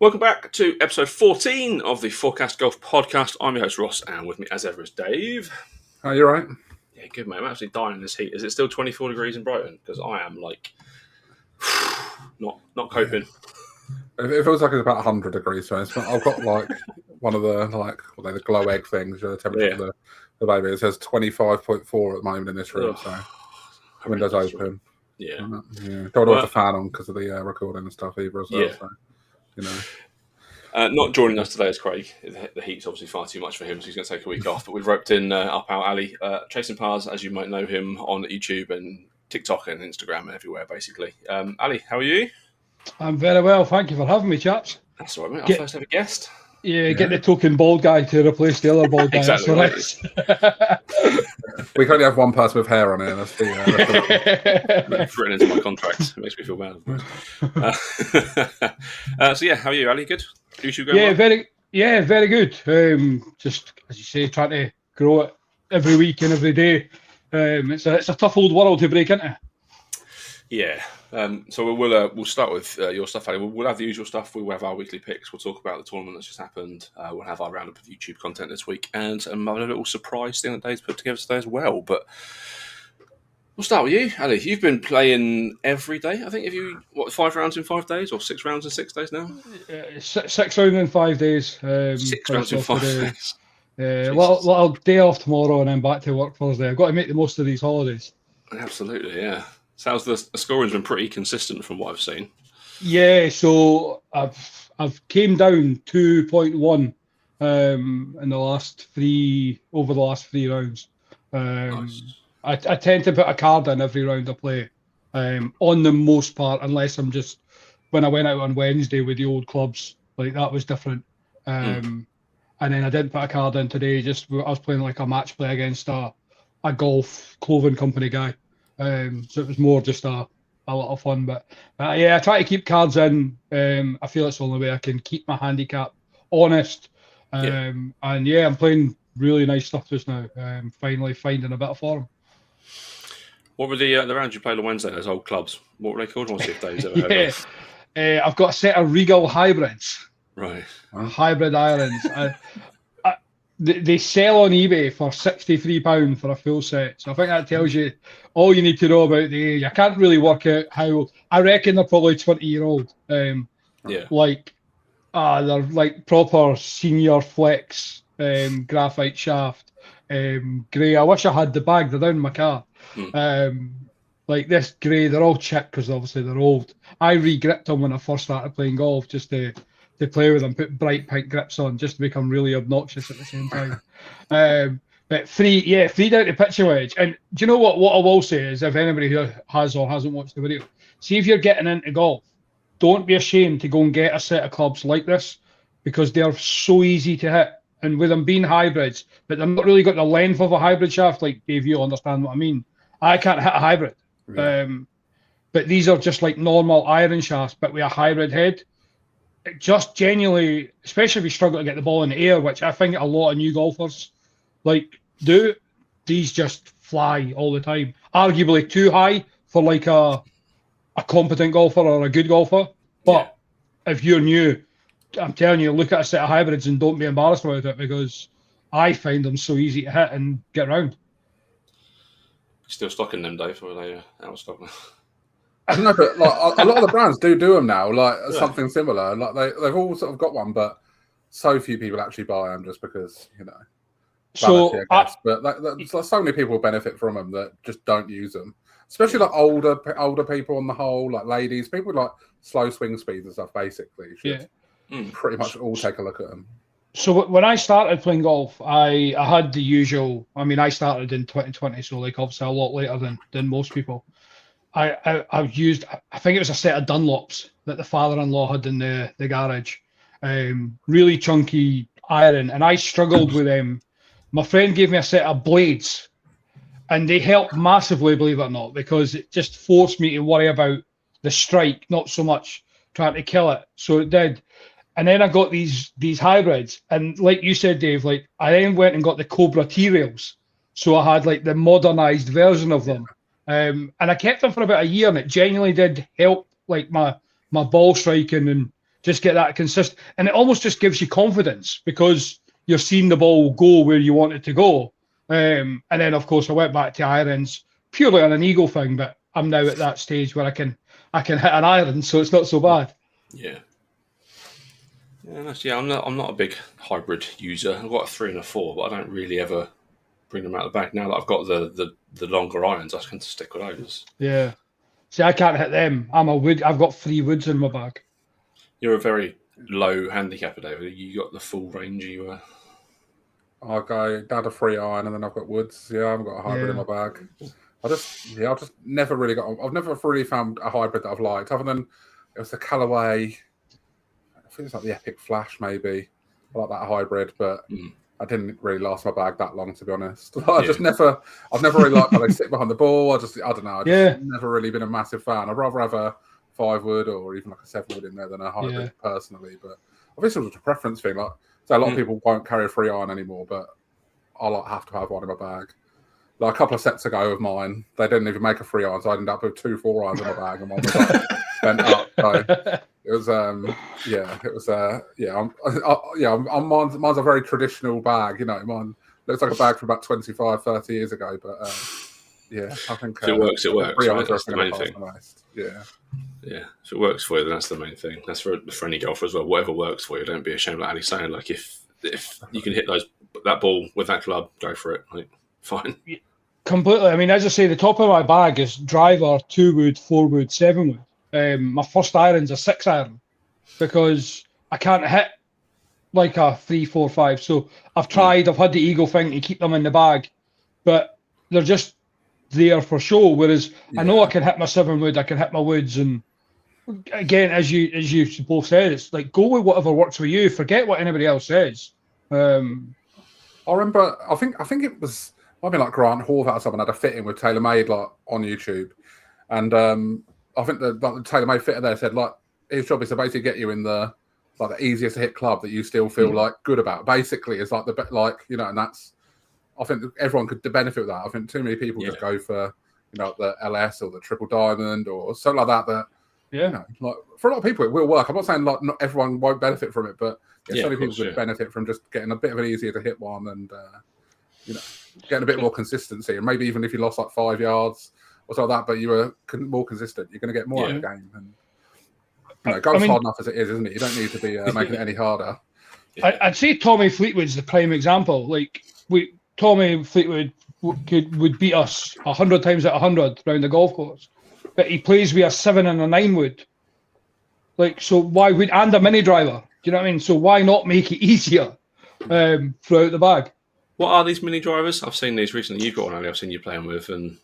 Welcome back to episode 14 of the Forecast Golf Podcast. I'm your host Ross, and with me as ever is Dave. Are you right? Yeah, good mate. I'm actually dying in this heat. Is it still 24 degrees in Brighton? Because I am like not coping. Yeah. It feels like it's about 100 degrees. So I've got like one of the glow egg things, the temperature of the baby. It says 25.4 at the moment in this room. So windows open. Yeah. Don't want to have the fan on because of the recording and stuff either as well. Yeah. So, you know. Not joining us today is Craig. The heat's obviously far too much for him, so he's going to take a week off. But we've roped in our pal Ali, Chasing Pars, as you might know him on YouTube and TikTok and Instagram and everywhere, basically. Ali, how are you? I'm very well. Thank you for having me, chaps. That's all right, mate. Our first ever guest. Yeah, get the token bald guy to replace the other bald guy. Exactly. We can only have one person with hair on it. That's It's written into my contract. It makes me feel bad. So yeah, how are you, Ali? Good? YouTube going well? Very good. Just as you say, trying to grow it every week and every day. It's a tough old world to break into. Yeah. So we'll start with your stuff, Ali. We'll have the usual stuff. We'll have our weekly picks. We'll talk about the tournament that's just happened. We'll have our roundup of YouTube content this week, and a little surprise thing that Dave's put together today as well. But we'll start with you, Ali. You've been playing every day, I think. Have you 5 rounds in 5 days, or 6 rounds in 6 days now? 6 rounds in 5 days. 6 rounds in 5 days. Little day off tomorrow, and then back to work Thursday. I've got to make the most of these holidays. Absolutely, yeah. Sounds the scoring's been pretty consistent from what I've seen. Yeah, so I've came down 2.1 in the last 3 rounds. Nice. I tend to put a card in every round I play, on the most part, unless I'm just when I went out on Wednesday with the old clubs, like that was different. And then I didn't put a card in today. I was playing like a match play against a golf clothing company guy. So it was more just a lot of fun, but I try to keep cards in. I feel it's the only way I can keep my handicap honest. And I'm playing really nice stuff just now. Finally finding a bit of form. What were the rounds you played on Wednesday? Those old clubs. What were they called? I want to see if Dave's ever heard of. I've got a set of Regal hybrids. Right. Hybrid irons. They sell on eBay for £63 for a full set. So I think that tells you all you need to know about the age. I can't really work out how. I reckon they're probably 20-year-old. They're like proper senior flex graphite shaft. Grey. I wish I had the bag. They're down in my car. Like this grey, they're all chipped because obviously they're old. I re-gripped them when I first started playing golf just to play with them, put bright pink grips on just to become really obnoxious at the same time. But free down to pitching wedge. And do you know what I will say is, if anybody who has or hasn't watched the video, see if you're getting into golf, don't be ashamed to go and get a set of clubs like this, because they're so easy to hit. And with them being hybrids, but they've not really got the length of a hybrid shaft, like Dave, you'll understand what I mean. I can't hit a hybrid. Yeah. But these are just like normal iron shafts, but with a hybrid head. It just genuinely, especially if you struggle to get the ball in the air, which I think a lot of new golfers do, these just fly all the time. Arguably too high for like a competent golfer or a good golfer. But if you're new, I'm telling you, look at a set of hybrids and don't be embarrassed about it, because I find them so easy to hit and get around. Still stocking them, Dave, or are they out of stock now? I don't know, but like a lot of the brands do them now, like something similar. Like they've all sort of got one, but so few people actually buy them just because, you know. Vanity, I guess. But there's so many people benefit from them that just don't use them, especially like older people on the whole, like ladies, people with like slow swing speeds and stuff. Basically, should pretty much all take a look at them. So when I started playing golf, I had the usual. I mean, I started in 2020, so like obviously a lot later than most people. I've used, I think it was a set of Dunlops that the father-in-law had in the garage. Really chunky iron, and I struggled with them. My friend gave me a set of blades, and they helped massively, believe it or not, because it just forced me to worry about the strike, not so much trying to kill it. So it did. And then I got these hybrids, and like you said, Dave, like I then went and got the Cobra T-Rails. So I had like the modernized version of them. And I kept them for about a year, and it genuinely did help like my ball striking and just get that consistent, and it almost just gives you confidence because you're seeing the ball go where you want it to go. And then, of course, I went back to irons purely on an ego thing, but I'm now at that stage where I can hit an iron, so it's not so bad. Yeah. Yeah, I'm not a big hybrid user. I've got a 3 and a 4, but I don't really ever bring them out of the bag. Now that I've got the longer irons, I can stick with those. Yeah. See, I can't hit them. I'm a wood. I've got 3 woods in my bag. You're a very low handicapper, David. You got the full range. You I'll go down to 3 iron, and then I've got woods. Yeah, I haven't got a hybrid in my bag. I've just never really I've never really found a hybrid that I've liked, other than it was the Callaway. I think it's like the Epic Flash, maybe. I like that hybrid, but I didn't really last my bag that long, to be honest. I've never really liked how they sit behind the ball. I don't know. I've just never really been a massive fan. I'd rather have a 5 wood or even like a 7 wood in there than a hybrid personally. But obviously, it's a preference thing. Like, so a lot of people won't carry a 3 iron anymore, but I have to have one in my bag. Like a couple of sets ago of mine, they didn't even make a 3 iron, so I ended up with 2 4 irons in my bag, and one was like, bent up. So it was, mine's a very traditional bag. You know, mine looks like a bag from about 25, 30 years ago. But I think if it works. It works. Right? That's the main thing. Yeah. If it works for you, then that's the main thing. That's for any golfer as well. Whatever works for you, don't be ashamed. Like Ali's saying, like if you can hit that ball with that club, go for it. Like, fine. Completely. I mean, as I say, the top of my bag is driver, 2 wood, 4 wood, 7 wood. My first iron's a 6 iron because I can't hit like a 3, 4, 5. So I've tried. I've had the ego thing to keep them in the bag, but they're just there for show. Whereas I know I can hit my 7 wood, I can hit my woods, and again, as you both said, it's like go with whatever works for you. Forget what anybody else says. I remember. I think it was. Might be like Grant Horvath or someone had a fitting with TaylorMade like on YouTube, and I think the TaylorMade fitter there said like his job is to basically get you in the easiest to hit club that you still feel like good about. Basically, it's like and that's. I think everyone could benefit with that. I think too many people just go for the LS or the Triple Diamond or something like that. Like for a lot of people it will work. I'm not saying like not everyone won't benefit from it, but so many people could benefit from just getting a bit of an easier to hit one and getting a bit more consistency. And maybe even if you lost like 5 yards or something like that, but you were more consistent, you're going to get more out of the game. And golf's hard enough as it is, isn't it? You don't need to be making it any harder. I'd say Tommy Fleetwood's the prime example. Like Tommy Fleetwood would beat us 100 times out of 100 around the golf course, but he plays with a 7 and a 9 wood. Like, so why would, and a mini driver? Do you know what I mean? So why not make it easier throughout the bag? What are these mini drivers? I've seen these recently. You've got one, Ali. I've seen you playing with, and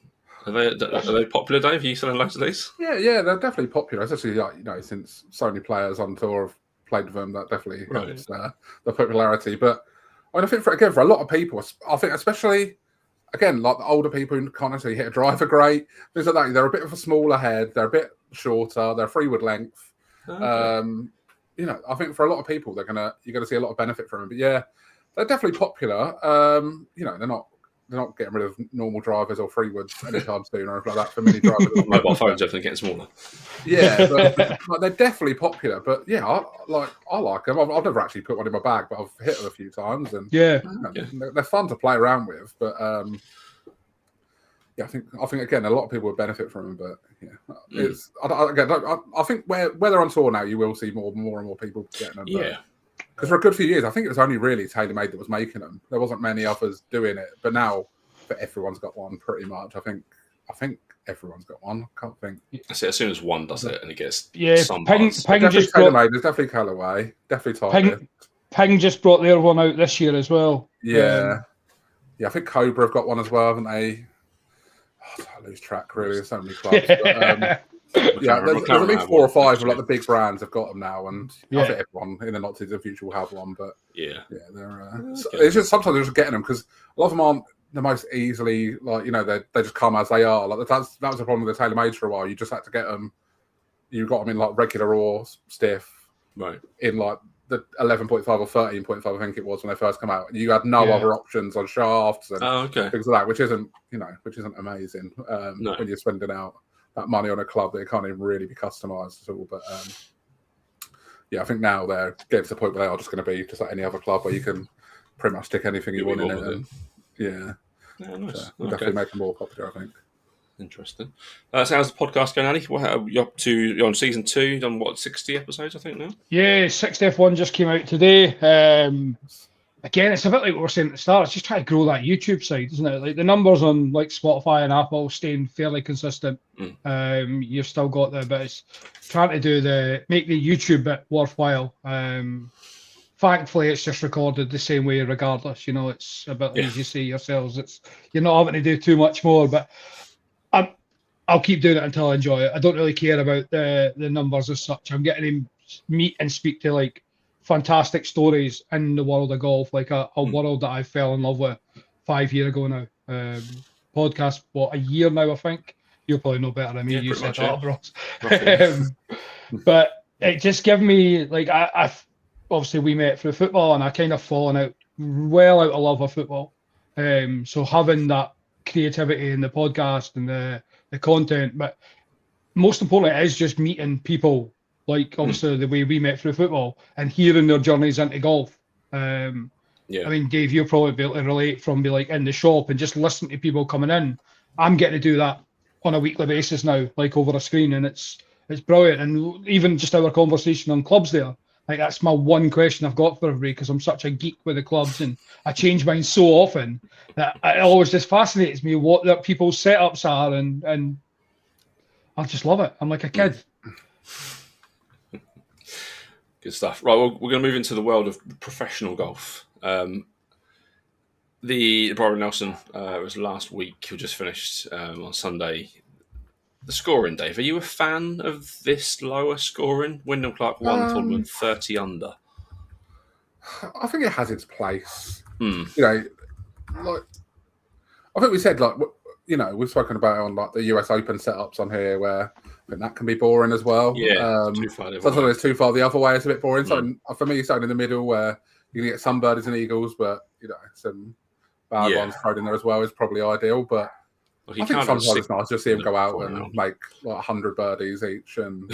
are they popular, Dave? Are you selling loads of these? Yeah, they're definitely popular. Especially since so many players on tour have played with them, that definitely helps the popularity. But I think for a lot of people, I think especially again like the older people who can't necessarily hit a driver great, things like that. They're a bit of a smaller head. They're a bit shorter. They're 3 wood length. Okay. I think for a lot of people, you're gonna see a lot of benefit from them. But yeah, they're definitely popular. They're not getting rid of normal drivers or 3 woods anytime soon or anything like that for mini drivers. Mobile phones definitely getting smaller. Yeah, but they're definitely popular. But yeah, I like them. I've never actually put one in my bag, but I've hit them a few times, and they're fun to play around with. But I think again, a lot of people would benefit from them. But it's I think where they're on tour now, you will see more and more people getting them. Yeah. Because for a good few years, I think it was only really TaylorMade that was making them. There wasn't many others doing it, but now everyone's got one pretty much. I think everyone's got one. I can't think. That's it. As soon as one does it, and it gets some Ping just TaylorMade. There's definitely Callaway, definitely Tiger. Ping just brought their one out this year as well. Yeah, I think Cobra have got one as well, haven't they? I lose track really. There's so many clubs. But, there's at least 4 or 5 of like the big brands have got them now, and I think everyone in the not too distant future will have one. But they're it's just sometimes they're just getting them because a lot of them aren't the most easily they just come as they are. Like that was the problem with the TaylorMades for a while. You just had to get them. You got them in like regular or stiff, right? In like the 11.5 or 13.5, I think it was when they first come out. You had no other options on shafts and things like that, which isn't amazing when you're spending out that money on a club that it can't even really be customized at all. But I think now they're getting to the point where they are just going to be just like any other club where you can pretty much stick anything you want in it. And, nice. So we'll definitely make them more popular, I think. Interesting. So how's the podcast going, Ali? What are you up to? You're on season 2. You've done what, 60 episodes, I think now? Yeah, 60th one just came out today. Again, it's a bit like what we were saying at the start. It's just trying to grow that YouTube side, isn't it? Like the numbers on like Spotify and Apple staying fairly consistent. You've still got the, but it's trying to make the YouTube bit worthwhile. Thankfully, it's just recorded the same way regardless. It's a bit as you say yourselves. You're not having to do too much more, but I'll keep doing it until I enjoy it. I don't really care about the numbers as such. I'm getting to meet and speak to like fantastic stories in the world of golf, like a world that I fell in love with 5 years ago now. Podcast, a year now, I think. You'll probably know better than me. You set that up, Ross. But it just gave me, like, I've obviously we met through football and I kind of fallen out of love of football. So having that creativity in the podcast and the content, but most importantly, it is just meeting people. Like, obviously, the way we met through football and hearing their journeys into golf. I mean, Dave, you'll probably be able to relate from be like in the shop and just listen to people coming in. I'm getting to do that on a weekly basis now, like over a screen, and it's brilliant. And even just our conversation on clubs there, like that's my one question I've got for everybody because I'm such a geek with the clubs and I change mine so often that it always just fascinates me what their people's setups are, and I just love it. I'm like a kid. Good stuff. Right, well, we're going to move into the world of professional golf. The Brian Nelson was last week. We just finished on Sunday. The scoring, Dave. Are you a fan of this lower scoring? Wyndham Clark won tournament 30 under. I think it has its place. Like I think we said, like, we've spoken about it on like the US Open setups on here where I think that can be boring as well. Yeah, too far. Sometimes it's too far the other way. It's a bit boring. So for me, something in the middle where you can get some birdies and eagles, but some bad ones thrown in there as well is probably ideal. But I think sometimes it's nice to see him go out and make like 100 birdies each, and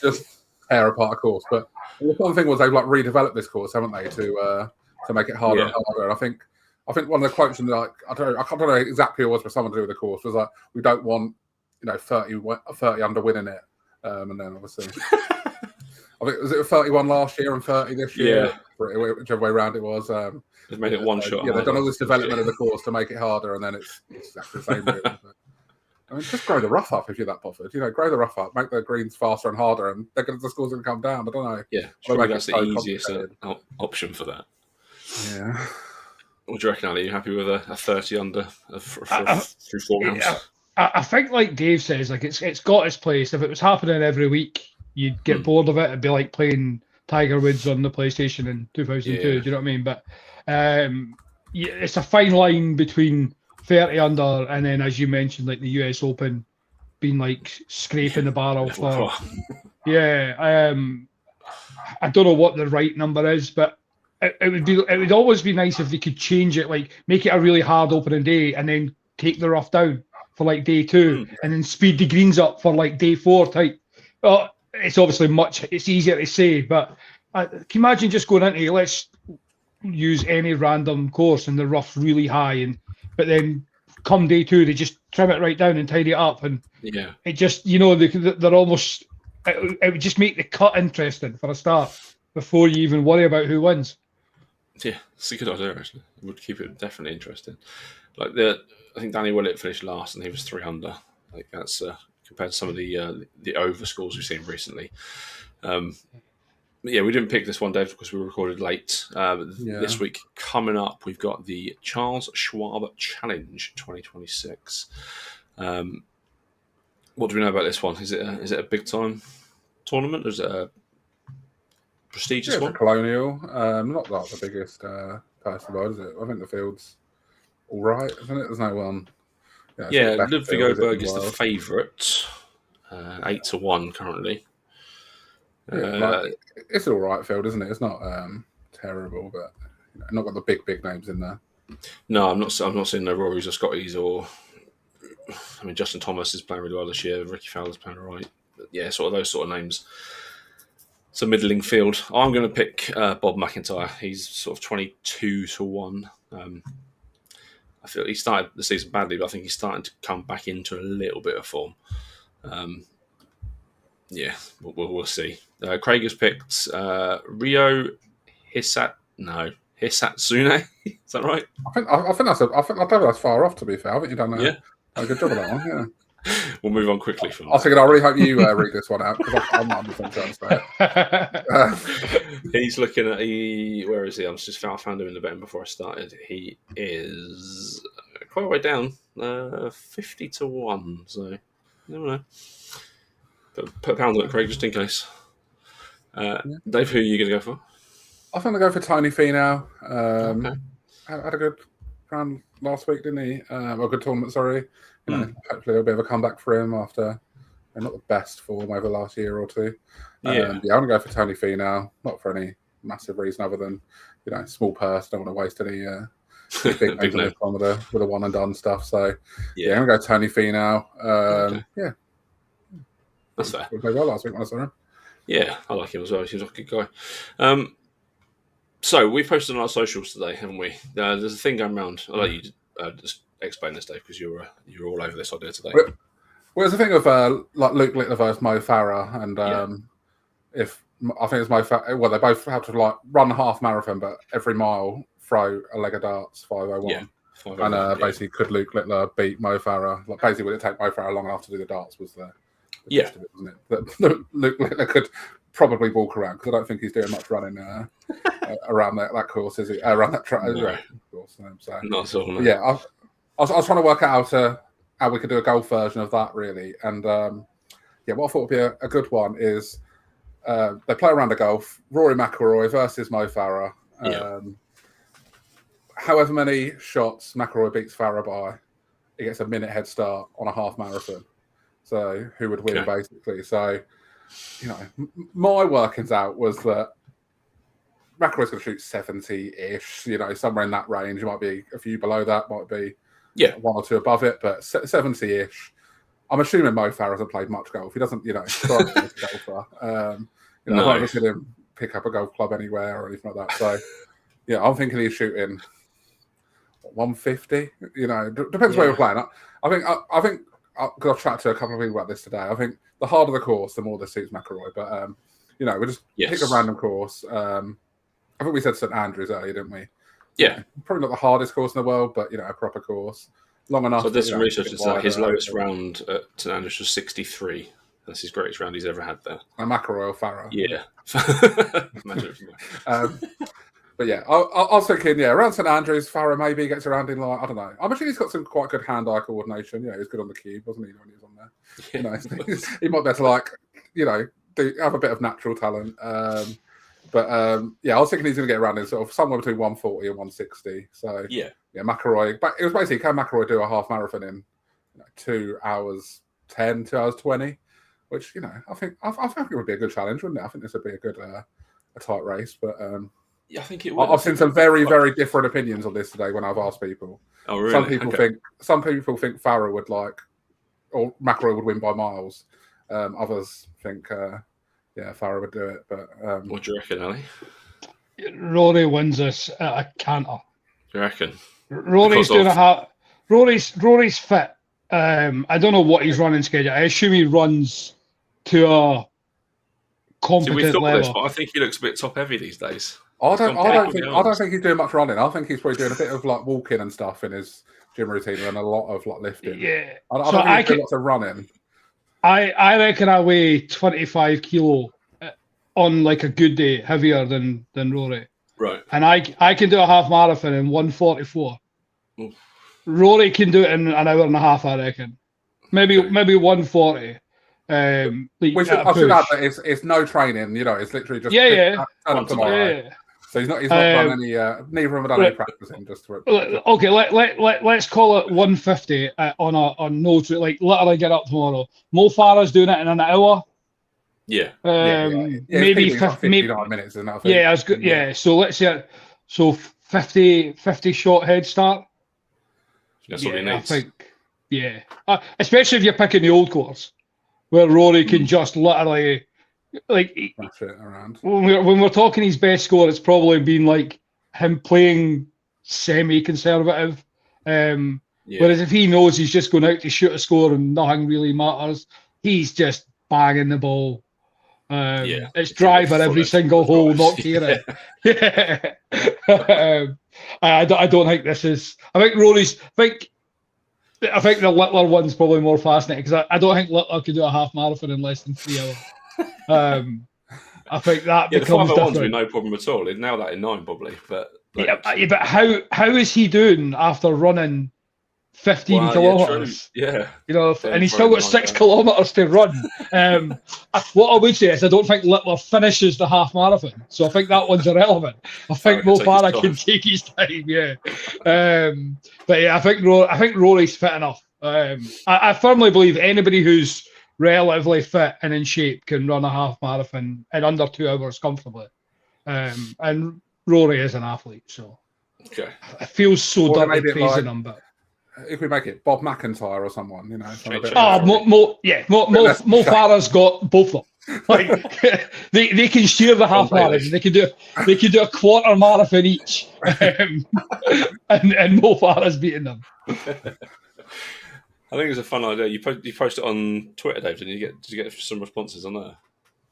just tear apart a course. But the one thing was they've like redeveloped this course, haven't they, to make it harder and harder. And I think one of the quotes in like I don't know exactly what it was, but someone to do with the course was like, we don't want 30 under winning it, and then obviously I think was it 31 last year and 30 this year, whichever way around it was. They've made it one shot. Yeah, they've done all this development of the course to make it harder, and then it's exactly the same. Really. I mean, just grow the rough up if you're that bothered. Grow the rough up, make the greens faster and harder, and the scores going to come down. I don't know. Yeah, that's the easiest option for that. Yeah. What do you reckon, Ali? Are you happy with a 30 under through 4 rounds? I think, like Dave says, like it's got its place. If it was happening every week, you'd get bored of it. It'd be like playing Tiger Woods on the PlayStation in 2002. Do you know what I mean? But it's a fine line between 30 under and then, as you mentioned, like the US Open being like scraping the barrel for. I don't know what the right number is, but it would always be nice if they could change it, like make it a really hard opening day and then take the rough down for like day 2 and then speed the greens up for like day 4 type. Well, it's obviously it's easier to say, but can you imagine just going into, let's use any random course and the rough's really high, but then come day 2 they just trim it right down and tidy it up, and it just they're almost it would just make the cut interesting for a start before you even worry about who wins. Yeah, it's a good idea actually. It would keep it definitely interesting. Like I think Danny Willett finished last and he was 3 under. Like that's compared to some of the over scores we've seen recently. We didn't pick this one, Dave, because we recorded late. This week coming up, we've got the Charles Schwab Challenge 2026. What do we know about this one? Is it a big time tournament? Or is it a prestigious one? It's a Colonial. Not like the biggest past the world, is it? I think the field's all right, isn't it? There's no one. Ludwig Oberg is the favourite, 8-1 currently. It's an all right field, isn't it? It's not terrible, but not got the big names in there. No, I'm not seeing no Rorys or Scotties or. I mean, Justin Thomas is playing really well this year. Ricky Fowler's playing all right. But yeah, sort of those sort of names It's a middling field. I'm going to pick Bob McIntyre. He's sort of 22-1. I feel he started the season badly, but I think he's starting to come back into a little bit of form. We'll see. Craig has picked Rio Hisatsune. Is that right? I think that's far off. To be fair, I think you've done a good job of that one. Yeah. We'll move on quickly from that. I was thinking, I really hope you read this one out because I'm not 100% sure. He's looking at where is he? I found him in the betting before I started. He is quite a way down, 50-1. So I don't know. Put a pound on it, Craig, just in case. Dave, who are you going to go for? I think I'll go for Tony Finau. Had a good round last week, didn't he? A good tournament, sorry. Hopefully a bit of a comeback for him after not the best form over the last year or two. I'm going to go for Tony Finau, not for any massive reason other than, small purse, don't want to waste any big names on this one with a one and done stuff. So, I'm going to go Tony Finau. Yeah. That's fair. We played well last week when I saw him. Yeah, I like him as well. He seems like a good guy. So we posted on our socials today, haven't we? There's a thing going around. I'll let you just explain this, Dave, because you're all over this idea today. Well, there's a thing of Luke Littler versus Mo Farah, and if I think it's Mo Farah, well, they both have to run a half marathon, but every mile throw a leg of darts 5:01. Yeah. And basically, could Luke Littler beat Mo Farah? Basically, would it take Mo Farah long enough to do the darts? Was the gist of it, wasn't it? That Luke Littler could probably walk around because I don't think he's doing much running around that course, is he? Around that track, course. So not so. No. Yeah, I was trying to work out how we could do a golf version of that, really. And what I thought would be a good one is they play around a golf. Rory McIlroy versus Mo Farah. However many shots McIlroy beats Farah by, he gets a minute head start on a half marathon. So who would win, basically? So, my workings out was that McIlroy's going to shoot 70-ish, somewhere in that range. It might be a few below that, might be one or two above it, but 70-ish. I'm assuming Mo Farah hasn't played much golf. He doesn't, strike me as a golfer. I don't look at him pick up a golf club anywhere or anything like that. So, I'm thinking he's shooting 150. Depends where you're playing. I think because I've chatted to a couple of people about this today. I think the harder the course, the more this suits McIlroy. But we just pick a random course. I think we said St Andrews earlier, didn't we? Yeah, probably not the hardest course in the world, but a proper course, long enough. So there's some research that said his lowest round at St Andrews was 63. That's his greatest round he's ever had there. And McIlroy or Farah. Yeah. But I was thinking, around St Andrews, Farah maybe gets around in I don't know. I'm sure he's got some quite good hand-eye coordination. He was good on the cube, wasn't he, when he was on there? He might be able to have a bit of natural talent. But I was thinking he's going to get around in sort of somewhere between 140 and 160. So McIlroy. But it was basically, can McIlroy do a half marathon in 2 hours 10, 2 hours 20? Which I think it would be a good challenge, wouldn't it? I think this would be a good a tight race. But I think it would. I've seen some very, very different opinions on this today when I've asked people. Oh, really? Some people think Farah would or McIlroy would win by miles. Others think Farah would do it. But what do you reckon, Ali? Rory wins this at a canter. Do you reckon? Rory's doing Rory's fit. I don't know what his running schedule. I assume he runs to a competent level. This, but I think he looks a bit top heavy these days. I don't think he's doing much running. I think he's probably doing a bit of walking and stuff in his gym routine and a lot of lifting. Yeah. I don't think he's doing lots of running. I reckon I weigh 25 kilo on a good day, heavier than Rory. Right. And I can do a half marathon in 144. Oof. Rory can do it in an hour and a half, I reckon. Maybe 140. I should add that it's no training. It's literally just turn up tomorrow. Yeah. So he's not done any. Neither of them have done any practicing. Okay, let's call it 150 on no literally get up tomorrow. Mo Farah's doing it in an hour. Yeah. Maybe 59 minutes. Isn't that? Yeah, that's good. Yeah. So let's say 50 shot head start. That's what he needs. I think, especially if you're picking the old course, where Rory can just literally, like Smash it around. when we're talking his best score, it's probably been like him playing semi-conservative. Whereas if he knows he's just going out to shoot a score and nothing really matters, he's just banging the ball. It's driver every single hole, not caring. Yeah. I don't think this is. I think Rory's. I think the Littler one's probably more fascinating because I don't think Littler could do a half marathon in less than 3 hours. I think that becomes the 5:01 would be different. no problem at all. He'd nail that in 9 probably, but but how is he doing after running 15 kilometers? Yeah, and he's still got 6 kilometers to run. What I would say is I don't think Littler finishes the half marathon, so I think that one's irrelevant. I think Mo Farah can take his time. Yeah, but yeah, I think Rory's fit enough. I firmly believe anybody who's relatively fit and in shape can run a half marathon in under 2 hours comfortably. And Rory is an athlete, so it feels so dirty praising him, but. If we make it Bob McIntyre or someone, Mo Farah's got both of them. Like they can share the half marathon. They can do a quarter marathon each, and Mo Farah's beating them. I think it's a fun idea. You post it on Twitter, Dave, didn't you? Did you get some responses on there?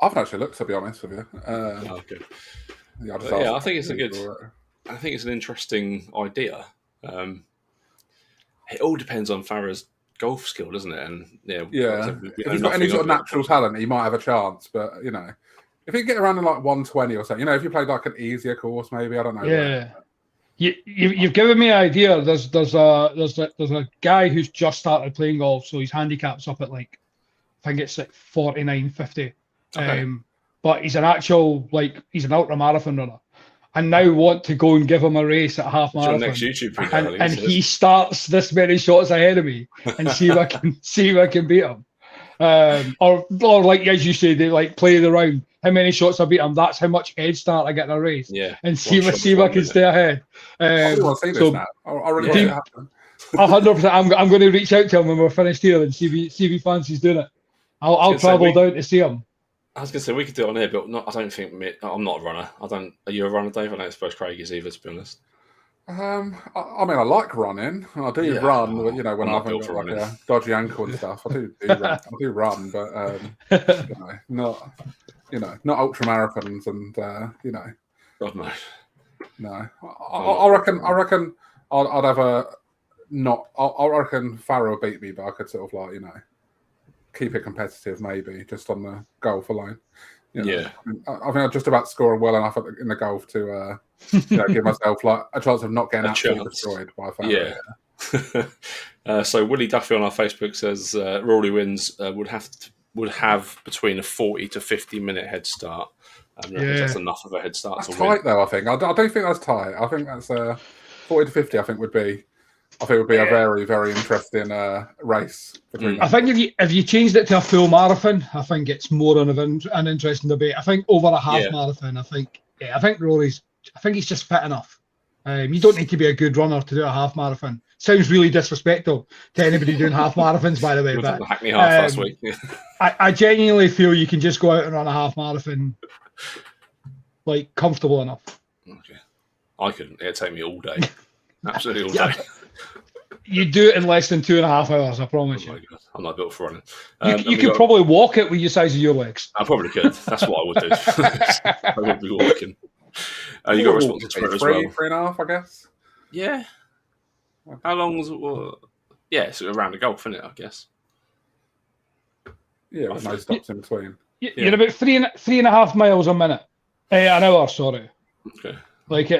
I haven't actually looked, to be honest with you. Okay. I think it's I think it's an interesting idea. It all depends on Farah's golf skill, doesn't it? And if he's got any sort of natural talent, he might have a chance. But if he get around in like 120 or something, if you played like an easier course, maybe I don't know. Yeah, you've given me an idea. There's a guy who's just started playing golf, so his handicap's up at I think it's 49.50. Okay. But he's an actual he's an ultra marathon runner. I now want to go and give him a race at half marathon. Next YouTube video, and he starts this many shots ahead of me and see if I can beat him. Or as you say, they play the round. How many shots I beat him? That's how much head start I get in a race. Yeah. And see if I can stay ahead. I really want to see this now. I really want it to happen. 100%. I'm going to reach out to him when we're finished here and see if he fancies doing it. I'll travel down to see him. I was going to say we could do it on here, but I don't think I'm not a runner. Are you a runner, Dave? I don't suppose Craig is either, to be honest. I like running. I do run, when I've got a dodgy ankle and stuff. I do run. I do run, but not ultra marathons and God no. No, I reckon I'd have a not. I reckon Farah will beat me, but I could sort of keep it competitive, maybe just on the golf alone. I think I'd just about score well enough in the golf to give myself a chance of not getting absolutely destroyed by Farah. Yeah. So Willie Duffy on our Facebook says Rory wins would have between a 40 to 50 minute head start. That's enough of a head start. That's tight though. I think I don't think that's tight. I think that's 40 to 50. I think would be a very, very interesting race between them. I think if you changed it to a full marathon, I think it's more of an interesting debate. I think over a half marathon, I think Rory's. I think he's just fit enough. You don't need to be a good runner to do a half marathon. Sounds really disrespectful to anybody doing half marathons, by the way. But the Hackney half last week. I genuinely feel you can just go out and run a half marathon, comfortable enough. Okay, I couldn't. It'd take me all day. Absolutely all day. You do it in less than 2.5 hours, I promise you. My God. I'm not built for running. You could probably walk it with the size of your legs. I probably could. That's what I would do. I would be walking. You got a response to Twitter as well. 3.5, I guess. Yeah. How long was it? It's around the golf, isn't it? I guess. Yeah, with no stops in between. You're about 3.5 miles a minute. An hour, sorry. Okay.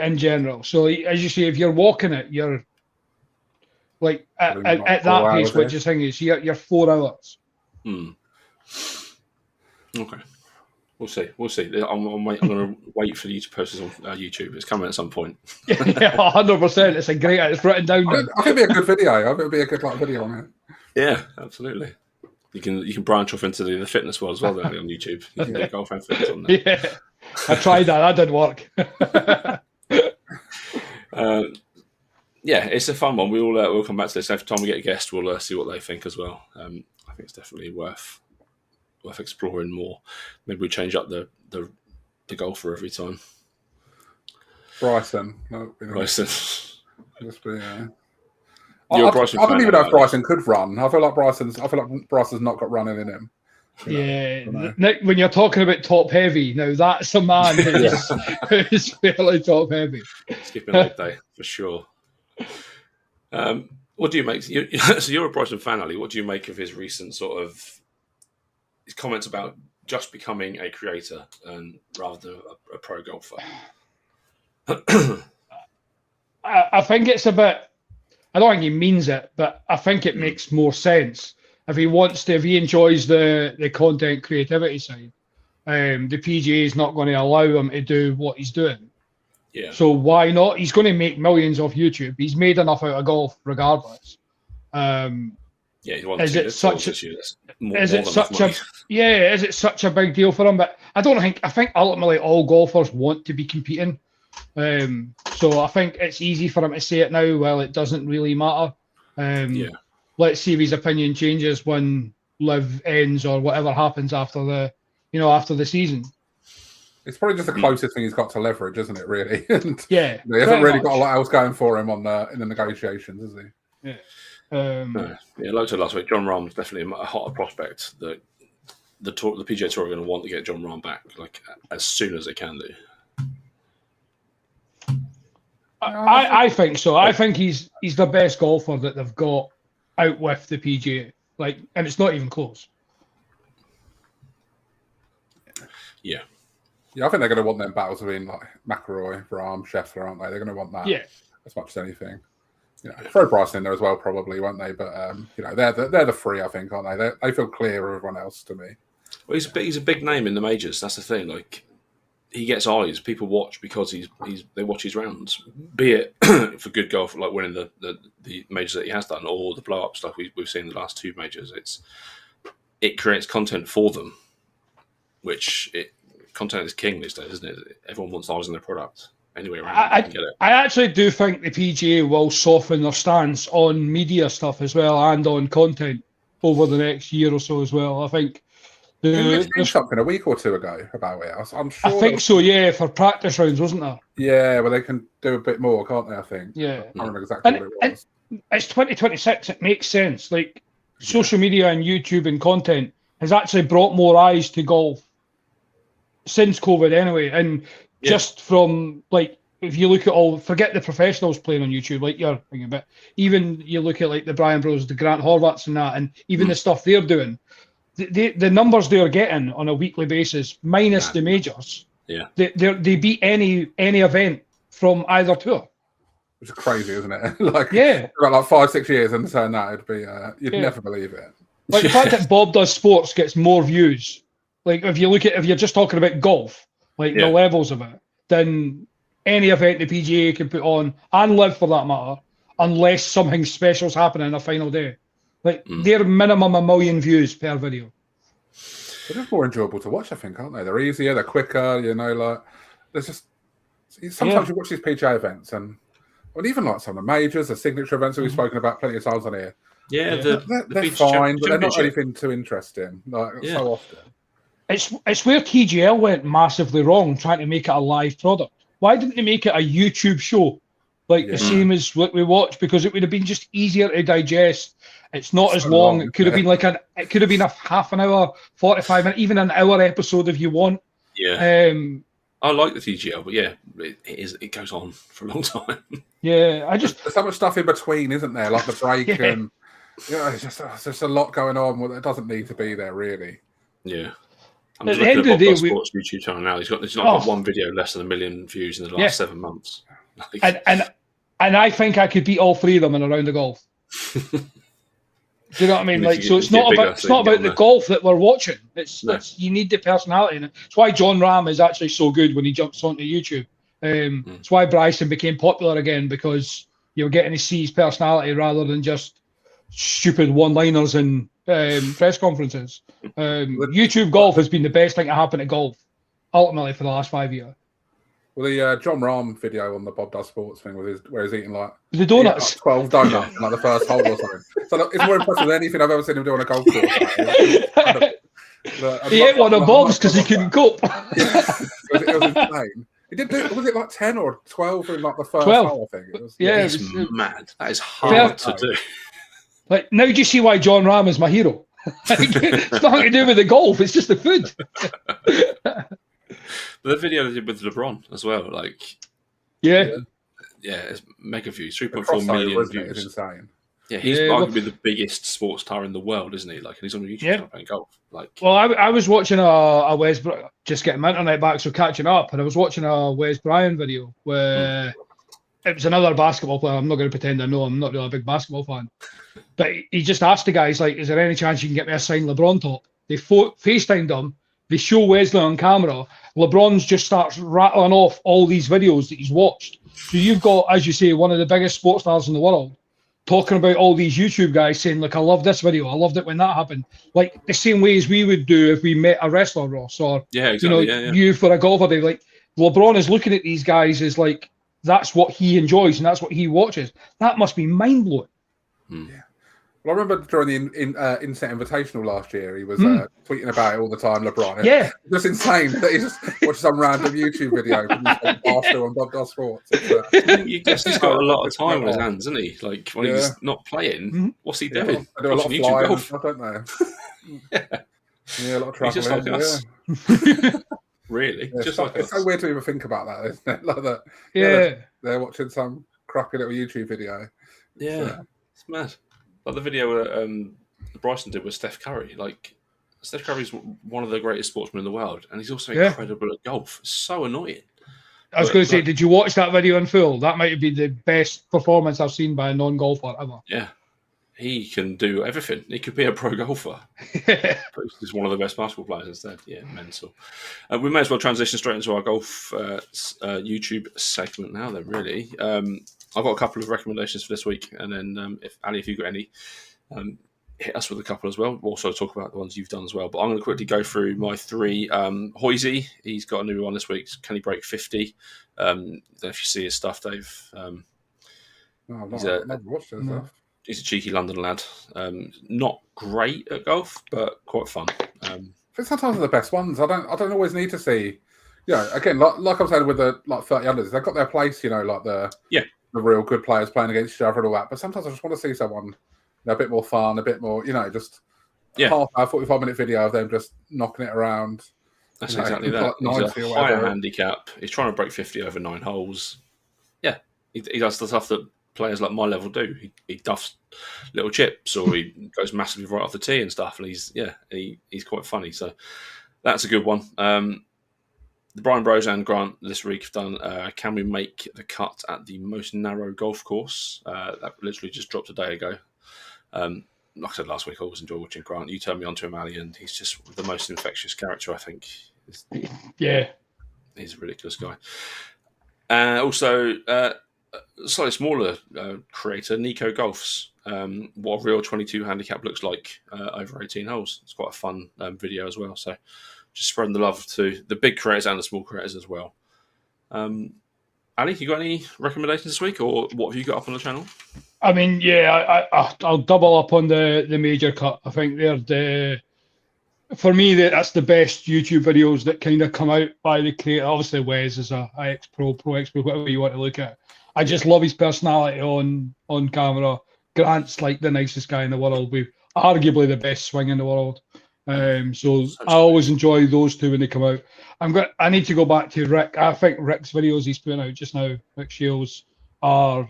In general. So as you say, if you're walking it, you're at that pace, which is thing is you're 4 hours. Okay. We'll see. I'm going to wait for you to post this on YouTube. It's coming at some point. 100%. It's written down. I think it'd be a good video. I think it'd be a good video on it. Yeah, absolutely. You can branch off into the fitness world as well on YouTube. You can get golf and fitness on there. Yeah, I tried that. That didn't work. It's a fun one. We'll come back to this every time we get a guest. We'll see what they think as well. I think it's definitely worth worth exploring more. Maybe we change up the golfer every time. Bryson. Bryson. Just be, I don't even know if Bryson could run. I feel like Bryson's not got running in him. Nick, when you're talking about top heavy, now that's a man who's fairly top heavy. Skipping leg day for sure. What do you make? So you're a Bryson fan, Ali. What do you make of his recent sort of his comments about just becoming a creator and rather than a pro golfer? I think it's a bit. I don't think he means it, but I think it makes more sense if he enjoys the content creativity side. The PGA is not going to allow him to do what he's doing. Yeah. So why not? He's going to make millions off YouTube. He's made enough out of golf regardless. Is it such a big deal for him? But I think ultimately all golfers want to be competing. So I think it's easy for him to say it now. Well, it doesn't really matter. Let's see if his opinion changes when Live ends or whatever happens after the season. It's probably just the closest thing he's got to leverage, isn't it? Really. He hasn't really got a lot else going for him in the negotiations, has he? Yeah. Like I said last week, Jon Rahm's definitely a hotter prospect that the PGA Tour are going to want to get Jon Rahm back like as soon as they can do. I think so. I think he's the best golfer that they've got out with the PGA. And it's not even close. Yeah. Yeah, I think they're going to want them battles between like McIlroy, Rahm, Scheffler, aren't they? They're going to want that as much as anything. Throw Bryson in there as well, probably, won't they? But they're the three, I think, aren't they? They feel clear of everyone else to me. Well, he's a big name in the majors. That's the thing. Like, he gets eyes. People watch because they watch his rounds. Be it for good golf, like winning the majors that he has done, or the blow up stuff we've seen in the last two majors. It creates content for them, which content is king these days, isn't it? Everyone wants eyes on their product. Anyway, I actually do think the PGA will soften their stance on media stuff as well and on content over the next year or so as well. I think there's something a week or two ago about it. I'm sure. I think so. Yeah, for practice rounds, wasn't there? Yeah, well, they can do a bit more, can't they? I think. Yeah, I don't remember exactly what it was. It's 2026. It makes sense. Like social media and YouTube and content has actually brought more eyes to golf since COVID, anyway, and. Just from, if you look at forget the professionals playing on YouTube, like you're thinking about, even you look at, the Bryan Bros, the Grant Horvats and that, and even the stuff they're doing, the numbers they're getting on a weekly basis, minus the majors, they beat any event from either tour. Which is crazy, isn't it? About 5-6 years and saying that, it'd be, you'd never believe it. The fact that Bob Does Sports gets more views, if you're just talking about golf, the levels of it, then any event the PGA can put on, and Live for that matter, unless something special's happening on a final day. They're minimum 1 million views per video. They're just more enjoyable to watch, I think, aren't they? They're easier, they're quicker, there's just... Sometimes you watch these PGA events, and even some of the majors, the signature events that we've spoken about plenty of times on here. Yeah, they're fine, but they're not anything too interesting, so often. It's where TGL went massively wrong, trying to make it a live product. Why didn't they make it a YouTube show, the same as what we watch? Because it would have been just easier to digest. It's not as long. It could have been it could have been a half an hour, 45 minutes, even an hour episode if you want. Yeah. I like the TGL, but it goes on for a long time. Yeah, there's so much stuff in between, isn't there? Like the break and it's just a lot going on that doesn't need to be there, really. Yeah. I'm just looking at Bob Does Sports YouTube channel now. He's not got one video less than 1 million views in the last 7 months. And I think I could beat all three of them in a round of golf. Do you know what I mean? So it's not about the golf that we're watching. It's you need the personality, and it's why Jon Rahm is actually so good when he jumps onto YouTube. It's why Bryson became popular again, because you're getting to see his personality rather than just stupid one-liners and press conferences. YouTube golf has been the best thing to happen to golf, ultimately, for the last 5 years. Well, the Jon Rahm video on the Bob Does Sports thing where he's eating the donuts, 12 donuts on the first hole or something. So it's more impressive than anything I've ever seen him do on a golf course. He ate one of Bob's because he couldn't cope. It was insane. He did was it like 10 or 12 in like the first 12. hour thing? It was, Yeah, it's mad. That is hard to do. Like, now do you see why John Ram is my hero? It's nothing to do with the golf, it's just the food. The video they did with LeBron as well, like it's mega views, 3.4 million views. It's insane. Yeah, he's arguably the biggest sports star in the world, isn't he? Like, and he's on YouTube playing golf. Like, well, I was watching a Wes, just getting my internet back, so catching up, and I was watching a Wes Bryant video where it was another basketball player. I'm not going to pretend I know. I'm not really a big basketball fan, but he just asked the guys, like, "Is there any chance you can get me a signed LeBron top?" They FaceTimed him. They show Wesley on camera. LeBron's just starts rattling off all these videos that he's watched. So you've got, as you say, one of the biggest sports stars in the world talking about all these YouTube guys saying, like, I love this video. I loved it when that happened. Like, the same way as we would do if we met a wrestler, Ross, or, you for a golfer day. Like, LeBron is looking at these guys as, like, that's what he enjoys and that's what he watches. That must be mind-blowing. Yeah. Well, I remember during the Instant Invitational last year, he was tweeting about it all the time, LeBron. Yeah. It's just insane that he just watched some random YouTube video from Barstool on Bob Sports. You guess he's got a lot of time on his hands, isn't he? Like, when he's not playing, what's he doing? They do a lot of flying and stuff, don't they? Yeah, a lot of traveling. He's just like us. Really? Yeah, just it's so weird to even think about that, isn't it? Like that. Yeah. They're watching some crappy little YouTube video. Yeah. It's mad. Like the video Bryson did with Steph Curry. Like, Steph Curry's one of the greatest sportsmen in the world, and he's also incredible at golf. It's so annoying. I was going to say, did you watch that video in full? That might have been the best performance I've seen by a non-golfer ever. Yeah. He can do everything. He could be a pro golfer. But he's just one of the best basketball players instead. Yeah, mental. We may as well transition straight into our golf YouTube segment now then, really. I've got a couple of recommendations for this week, and then if you've got any, hit us with a couple as well. We'll also talk about the ones you've done as well. But I'm going to quickly go through my three. Hoisey, he's got a new one this week. Can he break 50? If you see his stuff, Dave. I've never watched his stuff. He's a cheeky London lad. Not great at golf, but quite fun. I think sometimes they're the best ones. I don't always need to see. Again, like I'm saying with the 30 unders, they've got their place. Like the real good players playing against each other and all that. But sometimes I just want to see someone a bit more fun, a bit more, just half hour, 45-minute video of them just knocking it around. That's exactly that. He's a higher handicap. He's trying to break 50 over 9 holes. Yeah, he does the stuff that players like my level do. He duffs little chips, or he goes massively right off the tee and stuff, and he's quite funny. So that's a good one. The Brian Bros and Grant this week have done Can We Make the Cut at the Most Narrow Golf Course? That literally just dropped a day ago. Like I said last week, I always enjoy watching Grant. You turned me on to him, Ali, and he's just the most infectious character, I think. Yeah. He's a ridiculous guy. Also, slightly smaller creator, Nico Golfs. What a real 22 handicap looks like over 18 holes. It's quite a fun video as well. So just spreading the love to the big creators and the small creators as well. Ali, you got any recommendations this week, or what have you got up on the channel? I mean, I'll double up on the major cut. I think for me, that's the best YouTube videos that kind of come out by the creator. Obviously, Wes is a ex-pro, pro-ex-pro, whatever you want to look at. I just love his personality on camera. Grant's like the nicest guy in the world, with arguably the best swing in the world. So I always enjoy those two when they come out. I need to go back to Rick. I think Rick's videos he's putting out just now, Rick Shields, are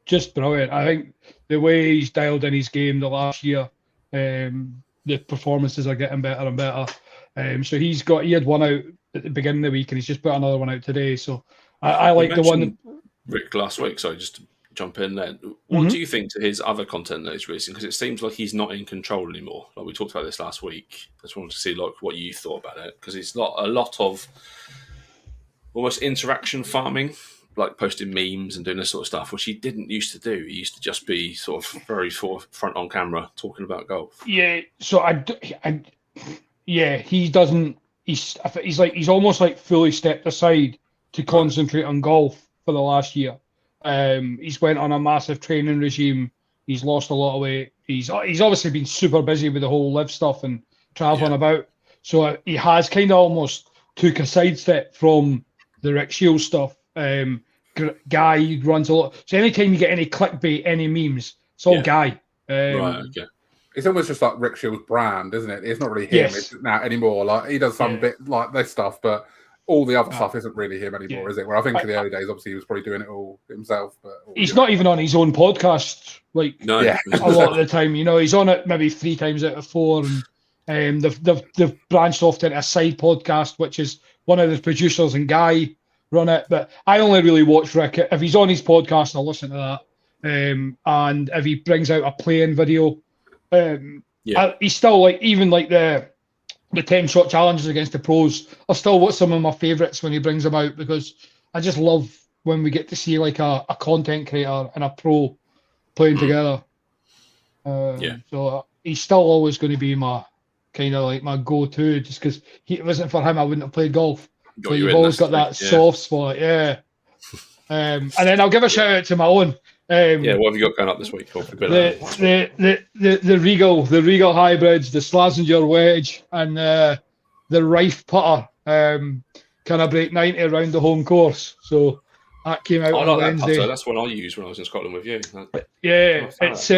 just brilliant. I think the way he's dialed in his game the last year, the performances are getting better and better. So he had one out at the beginning of the week, and he's just put another one out today. So I like the one. Rick last week, sorry, just to jump in there. What do you think to his other content that he's releasing? Because it seems like he's not in control anymore. Like we talked about this last week. I just wanted to see what you thought about it, because it's not a lot of almost interaction farming, like posting memes and doing this sort of stuff, which he didn't used to do. He used to just be sort of very front on camera talking about golf. Yeah, so he doesn't. He's almost like fully stepped aside to concentrate on golf for the last year. He's went on a massive training regime. He's lost a lot of weight. He's obviously been super busy with the whole live stuff and travelling about. So he has kind of almost took a sidestep from the Rick Shields stuff. Guy runs a lot. So anytime you get any clickbait, any memes, it's all Guy. Right, okay. It's almost just like Rick Shields' brand, isn't it? It's not really him now anymore. Like he does some bit like this stuff, but all the other stuff isn't really him anymore, is it? Where I think in the early days, obviously, he was probably doing it all himself. But he's not even on his own podcast, like a lot of the time. He's on it maybe 3 times out of 4, and they've branched off into a side podcast, which is one of the producers and Guy run it. But I only really watch Rick. If he's on his podcast, I'll listen to that. And if he brings out a playing video, he's still like even like the 10-shot challenges against the pros are still some of my favourites when he brings them out, because I just love when we get to see like a content creator and a pro playing together. So he's still always going to be my kind of like my go-to, just because if it wasn't for him, I wouldn't have played golf. So you've always got that soft spot, and then I'll give a shout out to my own. What have you got going up this week? The Regal hybrids, the Slazenger wedge, and the Rife putter kind of break 90 around the home course. So that came out on Wednesday. That's what I used when I was in Scotland with you. It's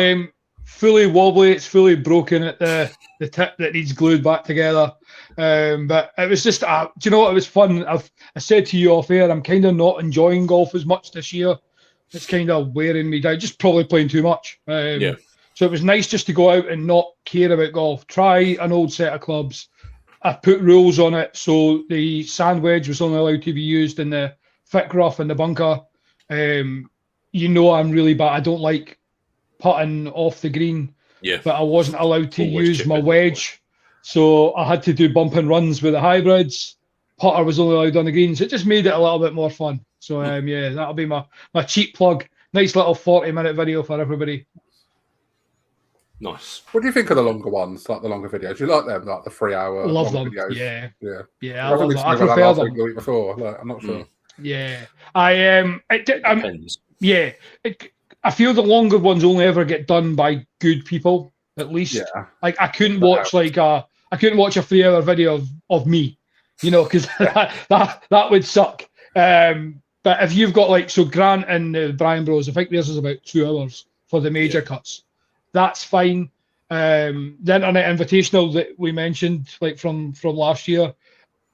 fully wobbly. It's fully broken at the tip that needs glued back together. But it was just, do you know what? It was fun. I said to you off air, I'm kind of not enjoying golf as much this year. It's kind of wearing me down, just probably playing too much. So it was nice just to go out and not care about golf. Try an old set of clubs. I put rules on it, so the sand wedge was only allowed to be used in the thick rough and the bunker. I'm really bad. I don't like putting off the green, but I wasn't allowed to use my wedge. So I had to do bump and runs with the hybrids. Putter was only allowed on the greens. It just made it a little bit more fun. So that'll be my cheap plug. Nice little 40-minute video for everybody. Nice. What do you think of the longer ones, like the longer videos? You like them, like the 3-hour love them. videos? Yeah. I love them. I prefer them. The week before, like, I'm not sure. Yeah, it depends. I feel the longer ones only ever get done by good people, at least. Yeah. Like I couldn't watch a 3-hour video of me, because that would suck. But if you've got Grant and Brian Bros, I think theirs is about 2 hours for the major cuts. That's fine. The Internet Invitational that we mentioned, from last year,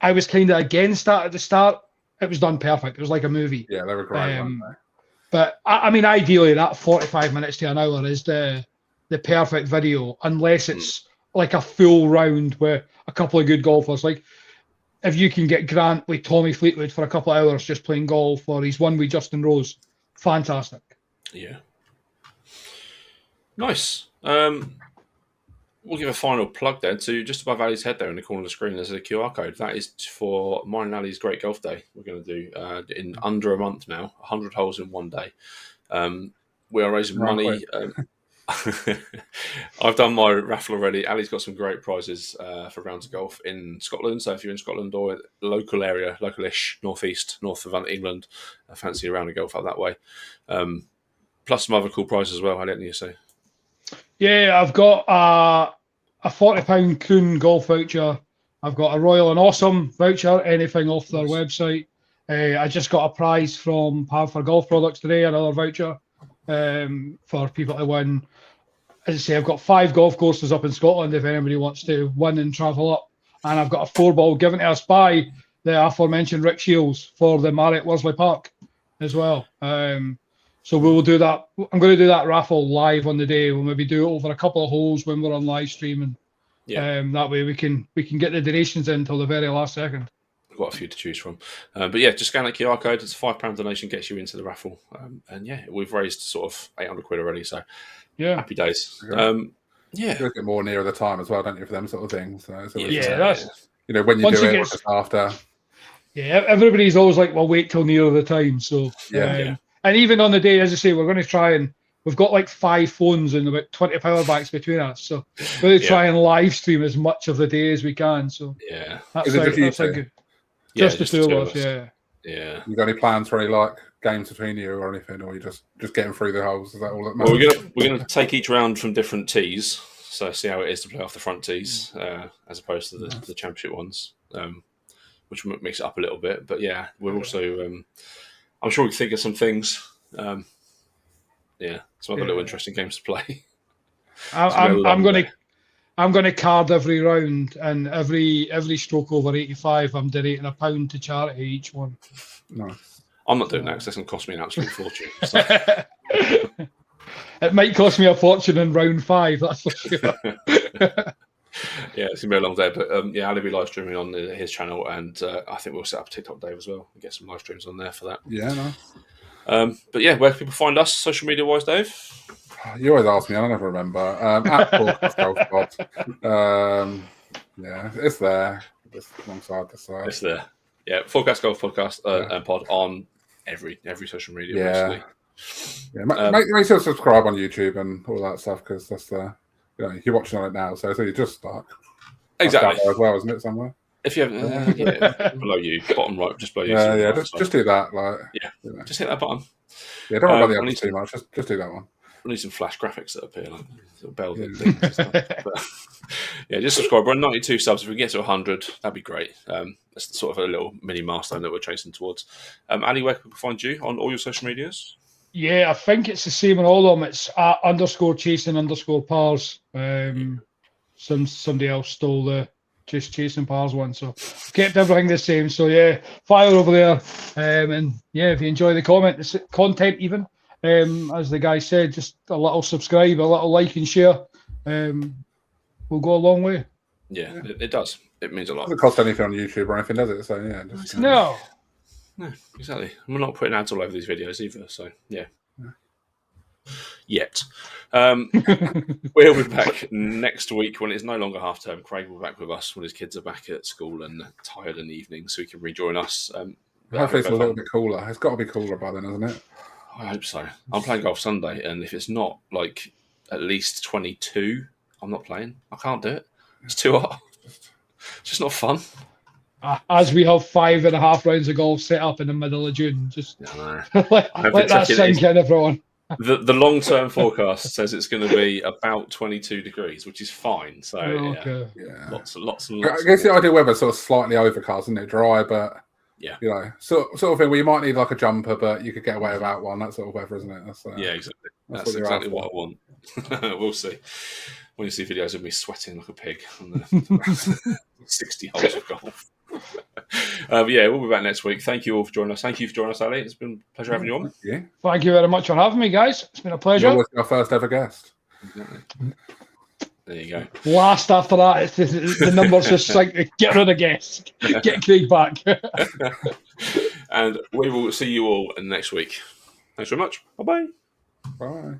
I was kind of against that at the start. It was done perfect. It was like a movie. Yeah, they were great. But I mean, ideally, that 45 minutes to an hour is the perfect video, unless it's like a full round with a couple of good golfers. Like if you can get Grant with Tommy Fleetwood for a couple of hours just playing golf, or he's won with Justin Rose, fantastic. Yeah. Nice. We'll give a final plug then to just above Ali's head there in the corner of the screen. There's a QR code. That is for mine and Ali's Great Golf Day. We're going to do in under a month now, 100 holes in one day. We are raising money. I've done my raffle already. Ali's got some great prizes for rounds of golf in Scotland. So if you're in Scotland or local area, local-ish, north of England, fancy a round of golf out that way. Plus some other cool prizes as well. I didn't you say? Yeah, I've got a £40 Kuhn golf voucher. I've got a Royal and Awesome voucher, anything off their website. I just got a prize from Pav for Golf Products today, another voucher for people to win. As I say, I've got 5 golf courses up in Scotland if anybody wants to win and travel up. And I've got a 4-ball given to us by the aforementioned Rick Shields for the Marriott Worsley Park as well. So we will do that. I'm going to do that raffle live on the day. We'll maybe do it over a couple of holes when we're on live streaming. That way we can get the donations in until the very last second. We've got a few to choose from. But yeah, just scan that QR code. It's a £5 donation, gets you into the raffle. And yeah, we've raised sort of 800 quid already. So happy days. You get more nearer the time as well, don't you, for them sort of things? So that's when you do it, just after. Yeah, everybody's always like, well, wait till nearer the time. So and even on the day, as I say, we're going to try and we've got 5 phones and about 20 power banks between us. So we're going to try and live stream as much of the day as we can. So that's good. Just the two of us. Yeah. You got any plans for any games between you or anything, or you just getting through the holes? Is that all that matters? Well, we're gonna take each round from different tees. So see how it is to play off the front tees as opposed to the championship ones, which makes it up a little bit. But yeah, we're also. I'm sure we can think of some things. Some other little interesting games to play. I'm going to card every round, and every stroke over 85, I'm donating £1 to charity each one. Nice. I'm not doing that because that's going to cost me an absolute fortune. So. It might cost me a fortune in round 5, that's for sure. Yeah, it's going to be a long day. But Ali will be live streaming on his channel, and I think we'll set up a TikTok Dave as well and get some live streams on there for that. Yeah, nice. But yeah, where can people find us social media wise, Dave? You always ask me, I never remember. At Forecast Golf Pod. Yeah, it's there. Just alongside the side. It's there. Yeah, Forecast Golf Podcast and Pod on every social media. Yeah. Make sure to subscribe on YouTube and all that stuff, because that's you're watching on it now, so you just start. Exactly. As well, isn't it, somewhere? If you haven't, below you, bottom right, just below you. Just do that. Just hit that button. Yeah, don't worry about the others too much. Just do that one. I need some flash graphics that appear, like little bells and things and stuff. But, just subscribe. We're on 92 subs. If we can get to 100, that'd be great. That's sort of a little mini milestone that we're chasing towards. Ali, where can people find you on all your social medias? Yeah, I think it's the same on all of them. It's @_chasing_pars. Somebody else stole the just chasing pars one, so kept everything the same. So yeah, fire over there. And yeah, if you enjoy the content even, as the guy said, just a little subscribe, a little like and share. Will go a long way. Yeah, it does. It means a lot. It doesn't cost anything on YouTube or anything, does it? So yeah, no, exactly. We're not putting ads all over these videos either. So yeah. Yet. We'll be back next week when it's no longer half term. Craig will be back with us when his kids are back at school and tired in the evening, so he can rejoin us. Hopefully it's a little bit cooler. It's got to be cooler by then, hasn't it? I hope so. I'm playing golf Sunday, and if it's not like at least 22, I'm not playing. I can't do it. It's too hot. It's just not fun. As we have 5.5 rounds of golf set up in the middle of June, just let that sink in, everyone. The long-term forecast says it's going to be about 22 degrees, which is fine. So lots and lots. I guess the ideal weather sort of slightly overcast, isn't it? Dry, but sort of thing where you might need like a jumper, but you could get away without one. That sort of weather, isn't it? Exactly. That's exactly what I want. We'll see. When you see videos of me sweating like a pig on the 60 holes of golf. We'll be back next week. Thank you all for joining us. Thank you for joining us, Ali. It's been a pleasure having you on. Yeah. Thank you very much for having me, guys. It's been a pleasure. You're our first ever guest. Exactly. There you go. Last after that, the numbers just like get rid of guests. Get Craig back. And we will see you all next week. Thanks very much. Bye-bye. Bye.